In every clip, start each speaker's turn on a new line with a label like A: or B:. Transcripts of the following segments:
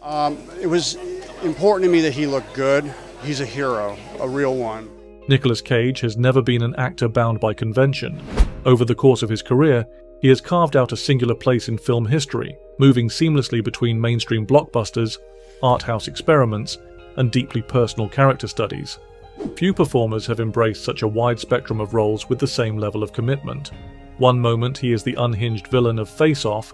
A: It was important to me that he looked good. He's a hero, a real one.
B: Nicolas Cage has never been an actor bound by convention. Over the course of his career, he has carved out a singular place in film history, moving seamlessly between mainstream blockbusters, art house experiments, and deeply personal character studies. Few performers have embraced such a wide spectrum of roles with the same level of commitment. One moment he is the unhinged villain of Face Off,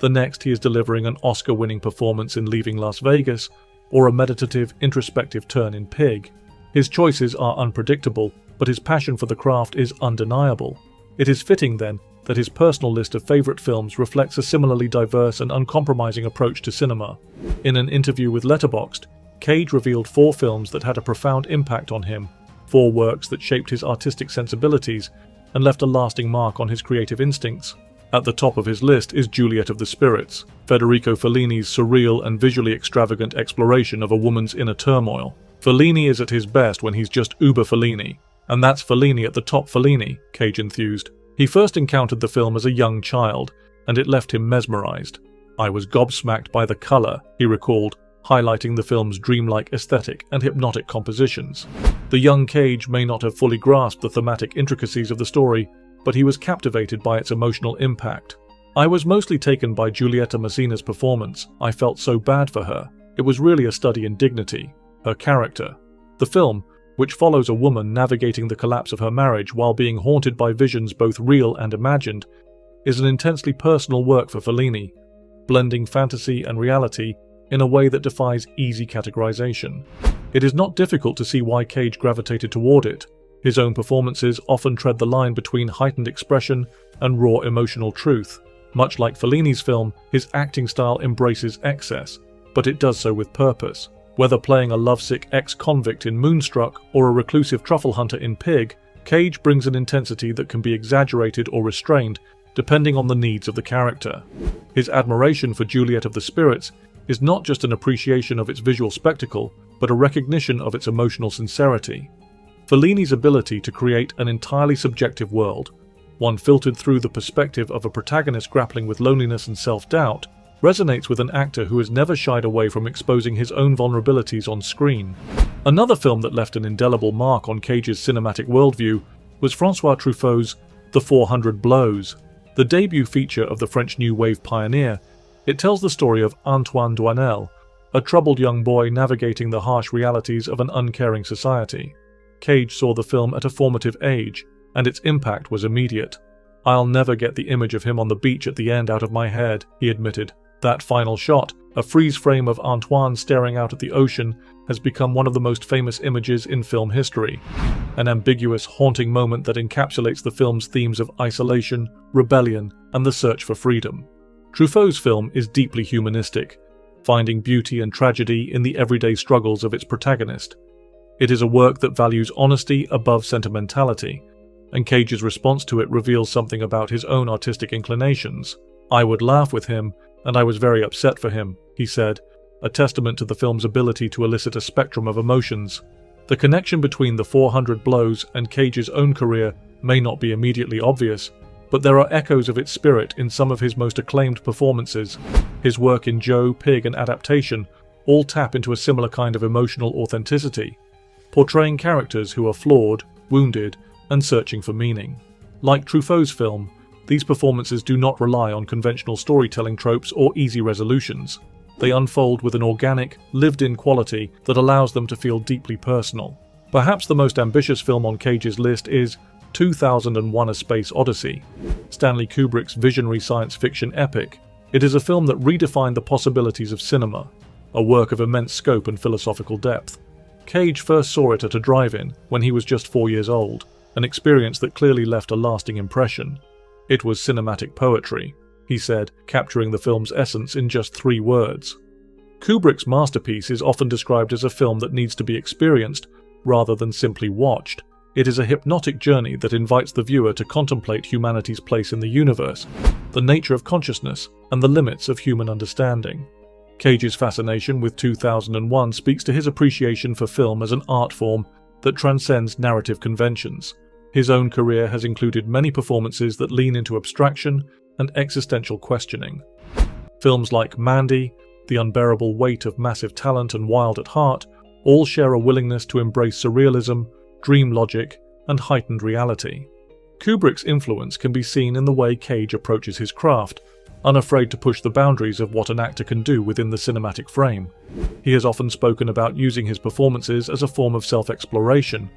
B: the next he is delivering an Oscar-winning performance in Leaving Las Vegas, or a meditative, introspective turn in Pig. His choices are unpredictable, but his passion for the craft is undeniable. It is fitting, then, that his personal list of favourite films reflects a similarly diverse and uncompromising approach to cinema. In an interview with Letterboxd, Cage revealed 4 films that had a profound impact on him, 4 works that shaped his artistic sensibilities and left a lasting mark on his creative instincts. At the top of his list is Juliet of the Spirits, Federico Fellini's surreal and visually extravagant exploration of a woman's inner turmoil. Fellini is at his best when he's just uber Fellini, and that's Fellini at the top Fellini, Cage enthused. He first encountered the film as a young child, and it left him mesmerized. I was gobsmacked by the color, he recalled, highlighting the film's dreamlike aesthetic and hypnotic compositions. The young Cage may not have fully grasped the thematic intricacies of the story, but he was captivated by its emotional impact. I was mostly taken by Giulietta Messina's performance. I felt so bad for her. It was really a study in dignity, her character. The film, which follows a woman navigating the collapse of her marriage while being haunted by visions both real and imagined, is an intensely personal work for Fellini, blending fantasy and reality in a way that defies easy categorization. It is not difficult to see why Cage gravitated toward it. His own performances often tread the line between heightened expression and raw emotional truth. Much like Fellini's film, his acting style embraces excess, but it does so with purpose. Whether playing a lovesick ex-convict in Moonstruck or a reclusive truffle hunter in Pig, Cage brings an intensity that can be exaggerated or restrained, depending on the needs of the character. His admiration for Juliet of the Spirits is not just an appreciation of its visual spectacle, but a recognition of its emotional sincerity. Fellini's ability to create an entirely subjective world, one filtered through the perspective of a protagonist grappling with loneliness and self-doubt, resonates with an actor who has never shied away from exposing his own vulnerabilities on screen. Another film that left an indelible mark on Cage's cinematic worldview was François Truffaut's The 400 Blows. The debut feature of the French New Wave pioneer, it tells the story of Antoine Doinel, a troubled young boy navigating the harsh realities of an uncaring society. Cage saw the film at a formative age, and its impact was immediate. "I'll never get the image of him on the beach at the end out of my head," he admitted. That final shot, a freeze frame of Antoine staring out at the ocean, has become one of the most famous images in film history. An ambiguous, haunting moment that encapsulates the film's themes of isolation, rebellion, and the search for freedom. Truffaut's film is deeply humanistic, finding beauty and tragedy in the everyday struggles of its protagonist. It is a work that values honesty above sentimentality, and Cage's response to it reveals something about his own artistic inclinations. "I would laugh with him, and I was very upset for him," he said, a testament to the film's ability to elicit a spectrum of emotions. The connection between The 400 Blows and Cage's own career may not be immediately obvious, but there are echoes of its spirit in some of his most acclaimed performances. His work in Joe, Pig, and Adaptation all tap into a similar kind of emotional authenticity, portraying characters who are flawed, wounded, and searching for meaning. Like Truffaut's film, these performances do not rely on conventional storytelling tropes or easy resolutions. They unfold with an organic, lived-in quality that allows them to feel deeply personal. Perhaps the most ambitious film on Cage's list is 2001: A Space Odyssey, Stanley Kubrick's visionary science fiction epic. It is a film that redefined the possibilities of cinema, a work of immense scope and philosophical depth. Cage first saw it at a drive-in when he was just 4 years old, an experience that clearly left a lasting impression. "It was cinematic poetry," he said, capturing the film's essence in just 3 words. Kubrick's masterpiece is often described as a film that needs to be experienced rather than simply watched. It is a hypnotic journey that invites the viewer to contemplate humanity's place in the universe, the nature of consciousness, and the limits of human understanding. Cage's fascination with 2001 speaks to his appreciation for film as an art form that transcends narrative conventions. His own career has included many performances that lean into abstraction and existential questioning. Films like Mandy, the unbearable weight of massive talent and wild at heart, all share a willingness to embrace surrealism, dream logic, and heightened reality. Kubrick's influence can be seen in the way Cage approaches his craft, unafraid to push the boundaries of what an actor can do within the cinematic frame. He has often spoken about using his performances as a form of self-exploration,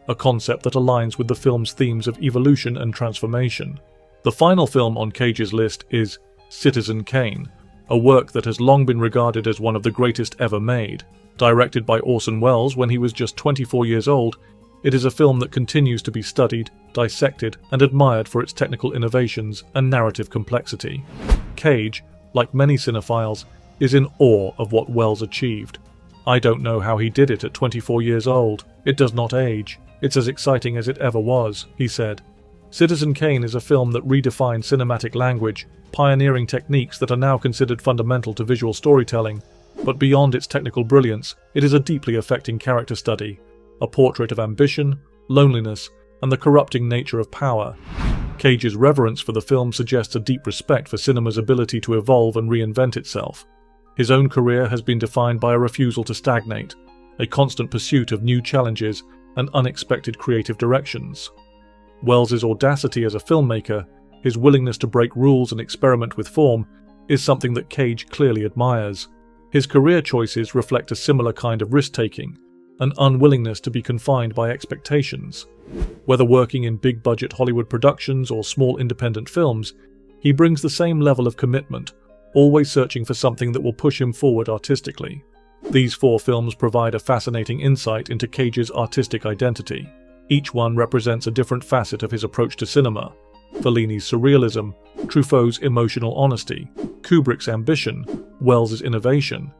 B: a concept that aligns with the film's themes of evolution and transformation. The final film on Cage's list is Citizen Kane, a work that has long been regarded as one of the greatest ever made. Directed by Orson Welles when he was just 24 years old, it is a film that continues to be studied, dissected, and admired for its technical innovations and narrative complexity. Cage, like many cinephiles, is in awe of what Welles achieved. "I don't know how he did it at 24 years old. It does not age. It's as exciting as it ever was," he said. Citizen Kane is a film that redefined cinematic language, pioneering techniques that are now considered fundamental to visual storytelling. But beyond its technical brilliance, it is a deeply affecting character study, a portrait of ambition, loneliness, and the corrupting nature of power. Cage's reverence for the film suggests a deep respect for cinema's ability to evolve and reinvent itself. His own career has been defined by a refusal to stagnate, a constant pursuit of new challenges and unexpected creative directions. Welles's audacity as a filmmaker, his willingness to break rules and experiment with form, is something that Cage clearly admires. His career choices reflect a similar kind of risk-taking, an unwillingness to be confined by expectations. Whether working in big-budget Hollywood productions or small independent films, he brings the same level of commitment, always searching for something that will push him forward artistically. These 4 films provide a fascinating insight into Cage's artistic identity. Each one represents a different facet of his approach to cinema: Fellini's surrealism, Truffaut's emotional honesty, Kubrick's ambition, Welles's innovation.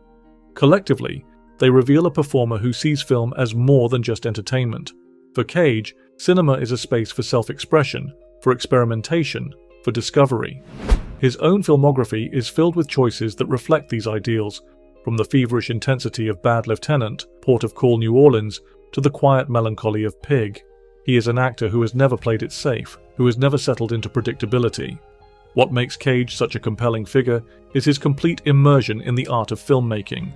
B: Collectively, they reveal a performer who sees film as more than just entertainment. For Cage, cinema is a space for self-expression, for experimentation, for discovery. His own filmography is filled with choices that reflect these ideals, from the feverish intensity of Bad Lieutenant, Port of Call, New Orleans, to the quiet melancholy of Pig. He is an actor who has never played it safe, who has never settled into predictability. What makes Cage such a compelling figure is his complete immersion in the art of filmmaking.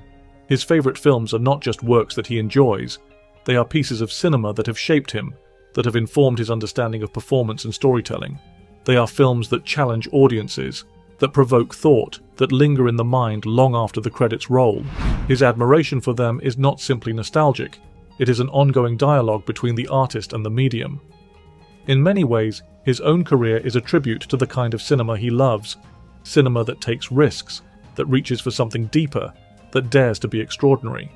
B: His favorite films are not just works that he enjoys, they are pieces of cinema that have shaped him, that have informed his understanding of performance and storytelling. They are films that challenge audiences, that provoke thought, that linger in the mind long after the credits roll. His admiration for them is not simply nostalgic, it is an ongoing dialogue between the artist and the medium. In many ways, his own career is a tribute to the kind of cinema he loves, cinema that takes risks, that reaches for something deeper, that dares to be extraordinary.